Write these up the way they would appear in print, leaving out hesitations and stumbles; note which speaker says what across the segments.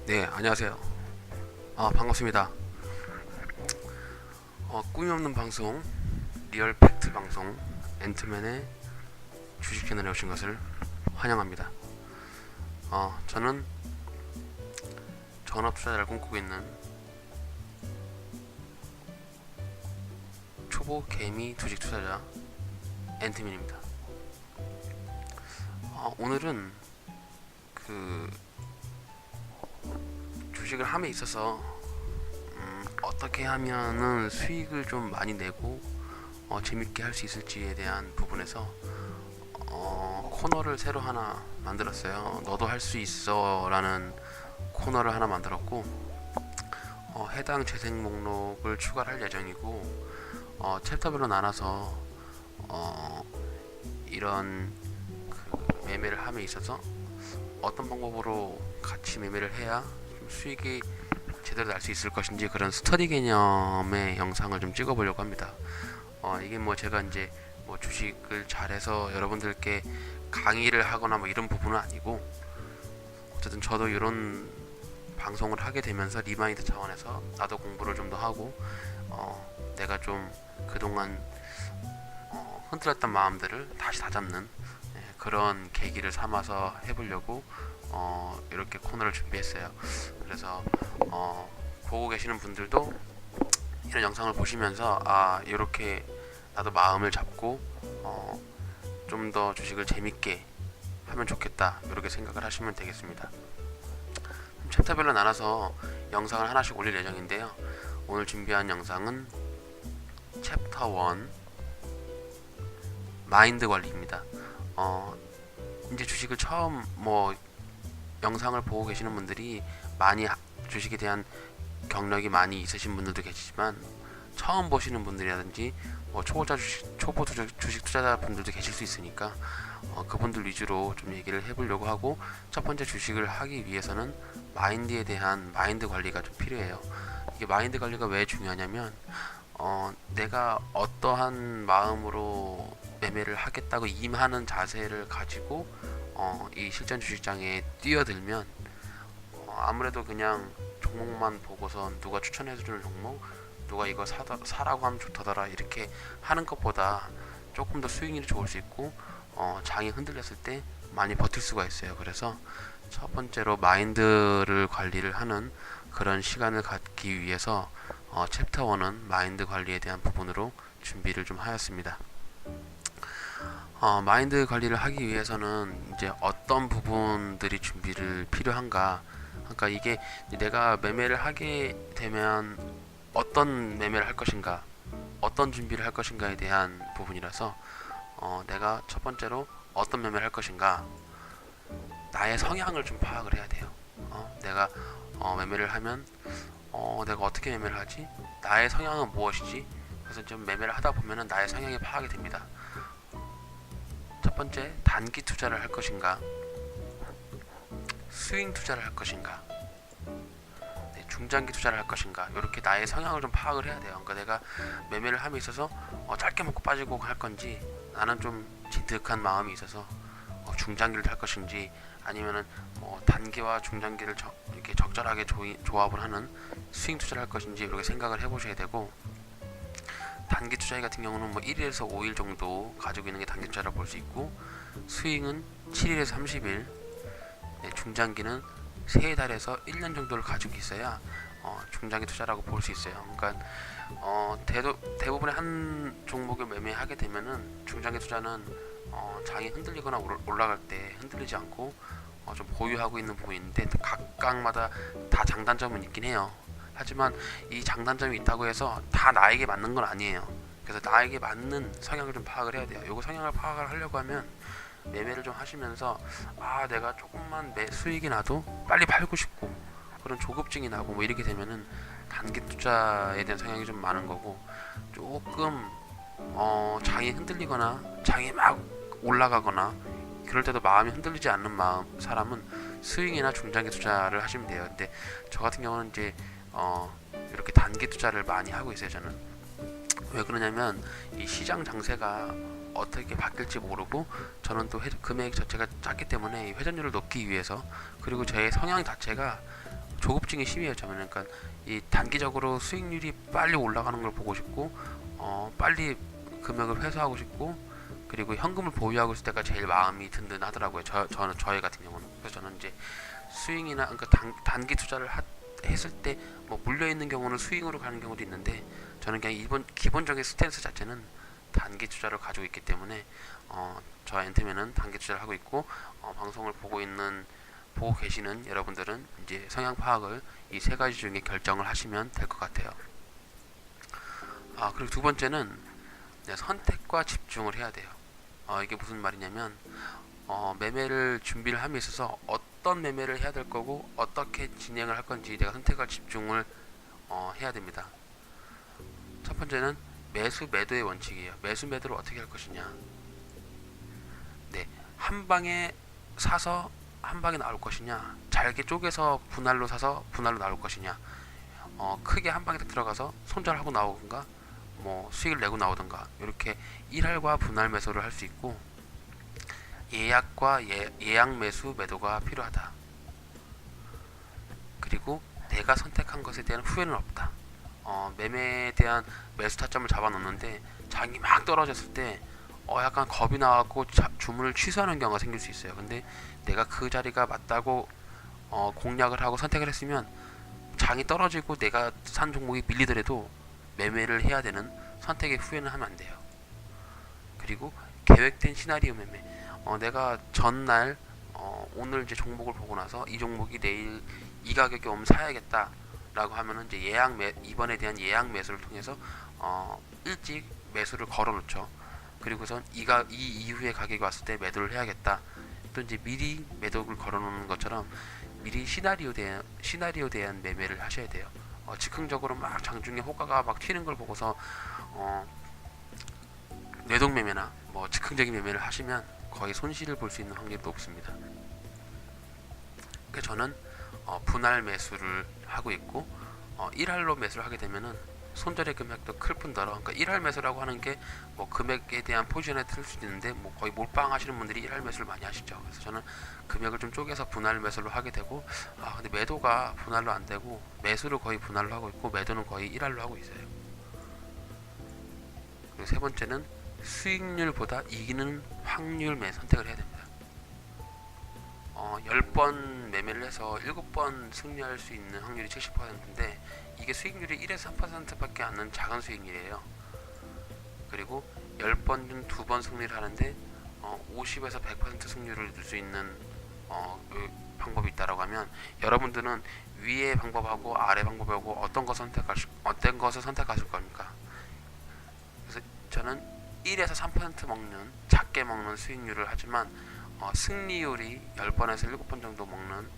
Speaker 1: 네, 안녕하세요. 반갑습니다. 꿈이 없는 방송, 리얼 팩트 방송, 앤트맨의 주식 채널에 오신 것을 환영합니다. 저는 전업 투자자를 꿈꾸고 있는 초보 개미 주식 투자자 앤트맨입니다. 오늘은 그 주식을 함에 있어서 어떻게 하면은 수익을 좀 많이 내고 재밌게 할 수 있을지에 대한 부분에서 코너를 새로 하나 만들었어요. 너도 할 수 있어 라는 코너를 하나 만들었고, 해당 재생 목록을 추가할 예정이고, 챕터별로 나눠서 이런 그 매매를 함에 있어서 어떤 방법으로 같이 매매를 해야 좀 수익이 제대로 날 수 있을 것인지, 그런 스터디 개념의 영상을 좀 찍어보려고 합니다. 이게 뭐 제가 이제 뭐 주식을 잘해서 여러분들께 강의를 하거나 뭐 이런 부분은 아니고, 어쨌든 저도 이런 방송을 하게 되면서 리마인드 차원에서 나도 공부를 좀 더 하고, 내가 좀 그동안 흔들렸던 마음들을 다시 다잡는 그런 계기를 삼아서 해보려고 이렇게 코너를 준비했어요. 그래서 보고 계시는 분들도 이런 영상을 보시면서 이렇게 나도 마음을 잡고 좀 더 주식을 재밌게 하면 좋겠다, 이렇게 생각을 하시면 되겠습니다. 챕터별로 나눠서 영상을 하나씩 올릴 예정인데요. 오늘 준비한 영상은 챕터 1 마인드 관리입니다. 이제 주식을 처음 영상을 보고 계시는 분들이 많이 주식에 대한 경력이 많이 있으신 분들도 계시지만, 처음 보시는 분들이라든지 초보 주식 투자자 분들도 계실 수 있으니까 그분들 위주로 좀 얘기를 해보려고 하고, 첫 번째 주식을 하기 위해서는 마인드에 대한 마인드 관리가 좀 필요해요. 이게 마인드 관리가 왜 중요하냐면, 내가 어떠한 마음으로 매매를 하겠다고 임하는 자세를 가지고 이 실전 주식장에 뛰어들면 아무래도 그냥 종목만 보고선 누가 추천해주는 종목, 누가 이거 사라고 하면 좋다더라 이렇게 하는 것보다 조금 더 수익률이 좋을 수 있고, 장이 흔들렸을 때 많이 버틸 수가 있어요. 그래서 첫 번째로 마인드를 관리를 하는 그런 시간을 갖기 위해서 챕터 1은 마인드 관리에 대한 부분으로 준비를 좀 하였습니다. 마인드 관리를 하기 위해서는 이제 어떤 부분들이 준비를 필요한가, 그러니까 이게 내가 매매를 하게 되면 어떤 매매를 할 것인가, 어떤 준비를 할 것인가에 대한 부분이라서, 내가 첫 번째로 어떤 매매를 할 것인가, 나의 성향을 좀 파악을 해야 돼요. 내가 매매를 하면 내가 어떻게 매매를 하지? 나의 성향은 무엇이지? 그래서 좀 매매를 하다 보면은 나의 성향이 파악이 됩니다. 첫 번째, 단기 투자를 할 것인가, 스윙 투자를 할 것인가, 중장기 투자를 할 것인가, 이렇게 나의 성향을 좀 파악을 해야 돼요. 그러니까 내가 매매를 함에 있어서 짧게 먹고 빠지고 할 건지, 나는 좀 진득한 마음이 있어서 중장기를 할 것인지, 아니면은 단기와 중장기를 이렇게 적절하게 조합을 하는 스윙 투자를 할 것인지, 이렇게 생각을 해보셔야 되고, 단기 투자 같은 경우는 1일에서 5일 정도 가지고 있는 게 단기 투자라고 볼 수 있고, 스윙은 7일에서 30일, 중장기는 3달에서 1년 정도를 가지고 있어야 중장기 투자라고 볼 수 있어요. 그러니까 대부분의 한 종목을 매매하게 되면은 중장기 투자는 장이 흔들리거나 올라갈 때 흔들리지 않고 좀 보유하고 있는 부분인데, 각각마다 다 장단점은 있긴 해요. 하지만 이 장단점이 있다고 해서 다 나에게 맞는 건 아니에요. 그래서 나에게 맞는 성향을 좀 파악을 해야 돼요. 요거 성향을 파악을 하려고 하면 매매를 좀 하시면서 내가 조금만 수익이 나도 빨리 팔고 싶고 그런 조급증이 나고 이렇게 되면은 단기 투자에 대한 성향이 좀 많은 거고, 조금 장이 흔들리거나 장이 막 올라가거나 그럴 때도 마음이 흔들리지 않는 사람은 스윙이나 중장기 투자를 하시면 돼요. 근데 저 같은 경우는 이제 이렇게 단기 투자를 많이 하고 있어요. 저는 왜 그러냐면 이 시장 장세가 어떻게 바뀔지 모르고 저는 또 금액 자체가 작기 때문에 회전율을 높이기 위해서, 그리고 저의 성향 자체가 조급증이 심해요. 저는 그러니까 이 단기적으로 수익률이 빨리 올라가는 걸 보고 싶고 빨리 금액을 회수하고 싶고, 그리고 현금을 보유하고 있을 때가 제일 마음이 든든하더라고요. 저희 같은 경우는. 그래서 저는 이제 스윙이나 그러니까 단기 투자를 했을 때 뭐 물려 있는 경우는 스윙으로 가는 경우도 있는데, 저는 그냥 이번 기본적인 스탠스 자체는 단기 투자를 가지고 있기 때문에 저 엔트맨은 단기 투자를 하고 있고, 방송을 보고 계시는 여러분들은 이제 성향 파악을 이 세 가지 중에 결정을 하시면 될 것 같아요. 그리고 두 번째는 선택과 집중을 해야 돼요. 이게 무슨 말이냐면 매매를 준비를 함에 있어서 어떤 매매를 해야 될 거고 어떻게 진행을 할 건지 내가 선택과 집중을 해야 됩니다. 첫 번째는 매수 매도의 원칙이에요. 매수 매도를 어떻게 할 것이냐. 네, 한 방에 사서 한 방에 나올 것이냐, 잘게 쪼개서 분할로 사서 분할로 나올 것이냐, 크게 한 방에 딱 들어가서 손절하고 나오든가 뭐 수익을 내고 나오든가, 이렇게 일할과 분할 매수를 할 수 있고, 예약과 예약 매수 매도가 필요하다. 그리고 내가 선택한 것에 대한 후회는 없다. 매매에 대한 매수 타점을 잡아놓는데 장이 막 떨어졌을 때 약간 겁이 나갖고 주문을 취소하는 경우가 생길 수 있어요. 근데 내가 그 자리가 맞다고 공략을 하고 선택을 했으면 장이 떨어지고 내가 산 종목이 밀리더라도 매매를 해야 되는 선택의 후회는 하면 안 돼요. 그리고 계획된 시나리오 매매. 내가 전날 오늘 이제 종목을 보고 나서 이 종목이 내일 이 가격에 오면 사야겠다 라고 하면은 이제 이번에 대한 예약 매수를 통해서 일찍 매수를 걸어 놓죠. 그리고선 이 이후에 가격이 왔을 때 매도를 해야겠다. 또 이제 미리 매도를 걸어 놓는 것처럼 미리 시나리오에 대한 매매를 하셔야 돼요. 즉흥적으로 막 장중에 호가가 막 튀는 걸 보고서 뇌동 매매나 뭐 즉흥적인 매매를 하시면 거의 손실을 볼 수 있는 확률이 높습니다. 그래서 저는 분할 매수를 하고 있고, 1할로 매수를 하게 되면은 손절의 금액도 클 뿐더러, 그러니까 1할 매수라고 하는 게 뭐 금액에 대한 포지션에 틀 수도 있는데 뭐 거의 몰빵 하시는 분들이 1할 매수를 많이 하시죠. 그래서 저는 금액을 좀 쪼개서 분할 매수를 하게 되고, 근데 매도가 분할로 안 되고 매수를 거의 분할로 하고 있고 매도는 거의 1할로 하고 있어요. 그리고 세 번째는 수익률보다 이기는 확률 선택을 해야 됩니다. 10번 매매를 해서 7번 승리할 수 있는 확률이 70%인데 이게 수익률이 1에서 3%밖에 안 나는 작은 수익률이에요. 그리고 10번 중 2번 승리를 하는데 50에서 100% 승률을 낼 수 있는 방법이 있다라고 하면, 여러분들은 위의 방법하고 아래 방법하고 어떤 것을 선택하실 겁니까? 그래서 저는 1에서 3% 먹는 작게 먹는 수익률을 하지만 승리율이 10번에서 7번 정도 먹는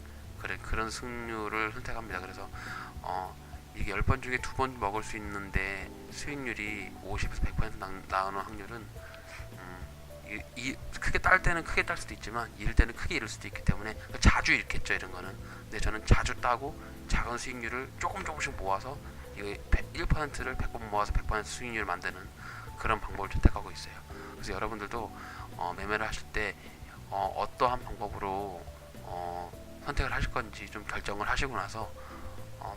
Speaker 1: 그런 승률을 선택합니다. 그래서 이게 10번 중에 2번 먹을 수 있는데 수익률이 50에서 100% 나오는 확률은 크게 딸 때는 크게 딸 수도 있지만 잃을 때는 크게 잃을 수도 있기 때문에 자주 잃겠죠, 이런 거는. 근데 저는 자주 따고 작은 수익률을 조금씩 모아서 1%를 100번 모아서 100% 수익률을 만드는 그런 방법을 선택하고 있어요. 그래서 여러분들도 매매를 하실 때 어떠한 방법으로 선택을 하실 건지 좀 결정을 하시고 나서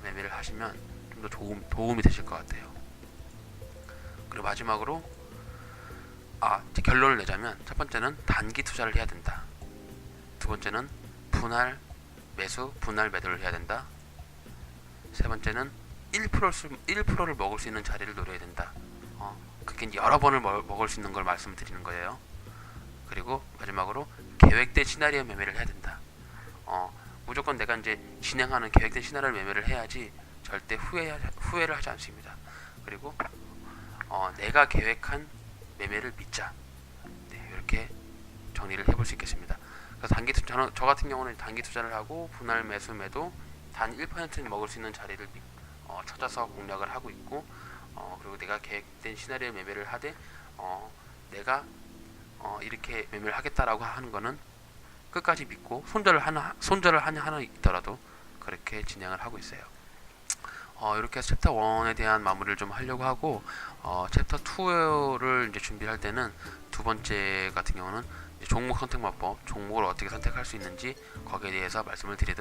Speaker 1: 매매를 하시면 좀 더 도움이 되실 것 같아요. 그리고 마지막으로 이제 결론을 내자면, 첫 번째는 단기 투자를 해야 된다. 두 번째는 분할 매수, 분할 매도를 해야 된다. 세 번째는 1%를 먹을 수 있는 자리를 노려야 된다. 그게 여러 번을 먹을 수 있는 걸 말씀드리는 거예요. 그리고 마지막으로 계획된 시나리오 매매를 해야 된다. 무조건 내가 이제 진행하는 계획된 시나리오 매매를 해야지 절대 후회를 하지 않습니다. 그리고 내가 계획한 매매를 믿자. 네, 이렇게 정리를 해볼 수 있겠습니다. 그래서 저 같은 경우는 단기 투자를 하고 분할 매수 매도 단 1%는 먹을 수 있는 자리를 찾아서 공략을 하고 있고, 그리고 내가 계획된 시나리오 매매를 하되 내가 이렇게 매매를 하겠다라고 하는 거는 끝까지 믿고 손절을 하나 있더라도 그렇게 진행을 하고 있어요. 이렇게 해서 챕터 1에 대한 마무리를 좀 하려고 하고, 챕터 2를 이제 준비할 때는 두 번째 같은 경우는 이제 종목 선택 마법, 종목을 어떻게 선택할 수 있는지 거기에 대해서 말씀을 드리도록